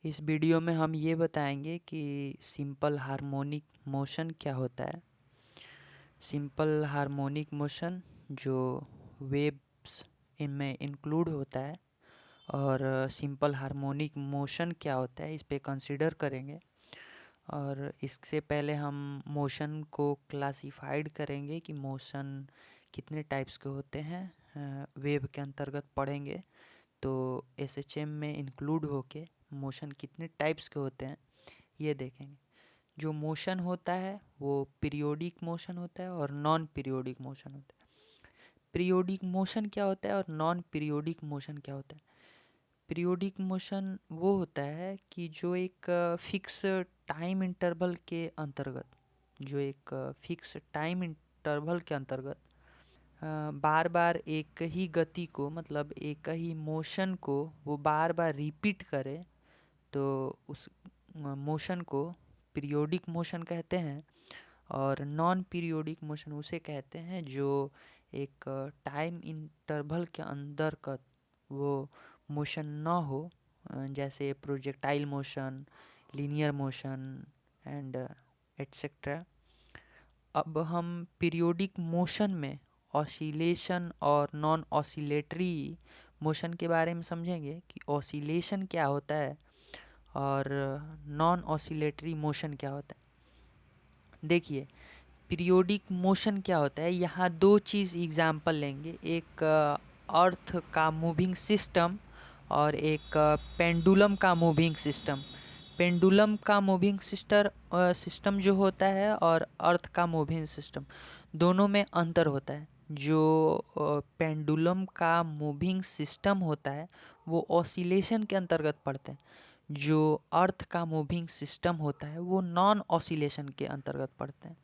इस वीडियो में हम ये बताएंगे कि सिंपल हार्मोनिक मोशन क्या होता है। सिंपल हार्मोनिक मोशन जो वेव्स इनमें इंक्लूड होता है, और सिंपल हार्मोनिक मोशन क्या होता है इस पे कंसीडर करेंगे। और इससे पहले हम मोशन को क्लासिफाइड करेंगे कि मोशन कितने टाइप्स के होते हैं, वेव के अंतर्गत पढ़ेंगे। तो एसएचएम में इंक्लूड होके मोशन कितने टाइप्स के होते हैं ये देखेंगे। जो मोशन होता है वो पीरियोडिक मोशन होता है और नॉन पीरियोडिक मोशन होता है। पीरियोडिक मोशन क्या होता है और नॉन पीरियोडिक मोशन क्या होता है? पीरियोडिक मोशन वो होता है कि जो एक फिक्स टाइम इंटरवल के अंतर्गत, जो एक फिक्स टाइम इंटरवल के अंतर्गत बार बार एक ही गति को, मतलब एक ही मोशन को वो बार बार रिपीट करे, तो उस मोशन को पीरियोडिक मोशन कहते हैं। और नॉन पीरियोडिक मोशन उसे कहते हैं जो एक टाइम इंटरवल के अंतर्गत वो मोशन ना हो, जैसे projectile motion, linear motion and etcetera. अब हम पीरियोडिक मोशन में ऑसिलेशन और नॉन ऑसिलेटरी मोशन के बारे में समझेंगे कि ऑसिलेशन क्या होता है और नॉन ऑसिलेटरी मोशन क्या होता है। देखिए, पीरियोडिक मोशन क्या होता है, यहाँ दो चीज़ एग्जाम्पल लेंगे। एक अर्थ का मूविंग सिस्टम और एक पेंडुलम का मूविंग सिस्टम। पेंडुलम का मूविंग सिस्टम जो होता है और अर्थ का मूविंग सिस्टम, दोनों में अंतर होता है। जो पेंडुलम का मूविंग सिस्टम होता है वो ऑसिलेशन के अंतर्गत पड़ते हैं। जो अर्थ का मूविंग सिस्टम होता है वो नॉन ऑसिलेशन के अंतर्गत पड़ते हैं।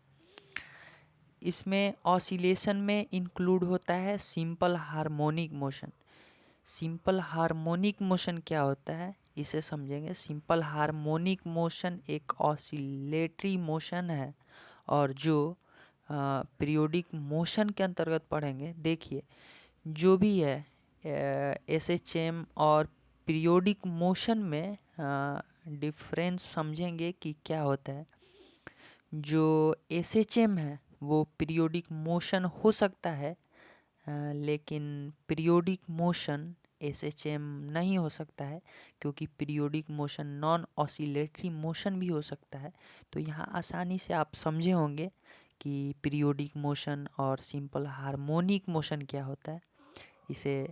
इसमें ऑसिलेशन में इंक्लूड होता है simple harmonic motion. Simple harmonic motion क्या होता है इसे समझेंगे। सिंपल हार्मोनिक मोशन एक ऑसिलेटरी मोशन है और जो पीरियोडिक मोशन के अंतर्गत पढ़ेंगे। देखिए, जो भी है एसएचएम और पीरियोडिक मोशन में डिफरेंस समझेंगे कि क्या होता है। जो एसएचएम है वो पीरियोडिक मोशन हो सकता है, लेकिन पीरियोडिक मोशन एसएचएम नहीं हो सकता है, क्योंकि periodic motion non oscillatory motion भी हो सकता है। तो यहाँ आसानी से आप समझे होंगे कि पीरियोडिक मोशन और सिंपल हार्मोनिक मोशन क्या होता है। इसे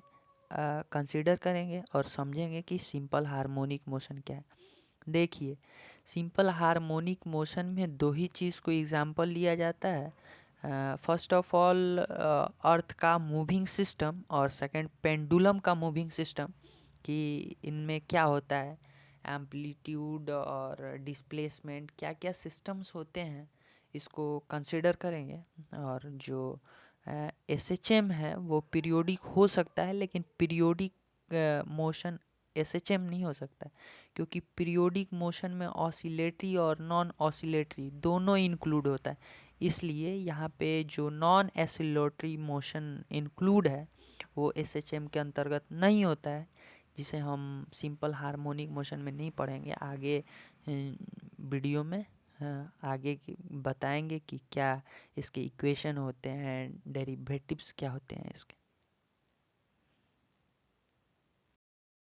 कंसीडर करेंगे और समझेंगे कि सिंपल हार्मोनिक मोशन क्या है। देखिए, सिंपल हार्मोनिक मोशन में दो ही चीज़ को एग्जाम्पल लिया जाता है। फर्स्ट ऑफ ऑल अर्थ का मूविंग सिस्टम और सेकंड पेंडुलम का मूविंग सिस्टम, कि इनमें क्या होता है, एम्पलीट्यूड और डिस्प्लेसमेंट, क्या क्या सिस्टम्स होते हैं, इसको कंसिडर करेंगे। और जो एसएचएम है वो पीरियोडिक हो सकता है, लेकिन पीरियोडिक मोशन एसएचएम नहीं हो सकता है, क्योंकि पीरियोडिक मोशन में ऑसिलेटरी और नॉन ऑसिलेटरी दोनों इंक्लूड होता है। इसलिए यहाँ पे जो नॉन ऑसिलेटरी मोशन इंक्लूड है वो एसएचएम के अंतर्गत नहीं होता है, जिसे हम सिंपल हार्मोनिक मोशन में नहीं पढ़ेंगे। आगे वीडियो में आगे बताएंगे कि क्या इसके इक्वेशन होते हैं, डेरिवेटिव्स क्या होते हैं इसके।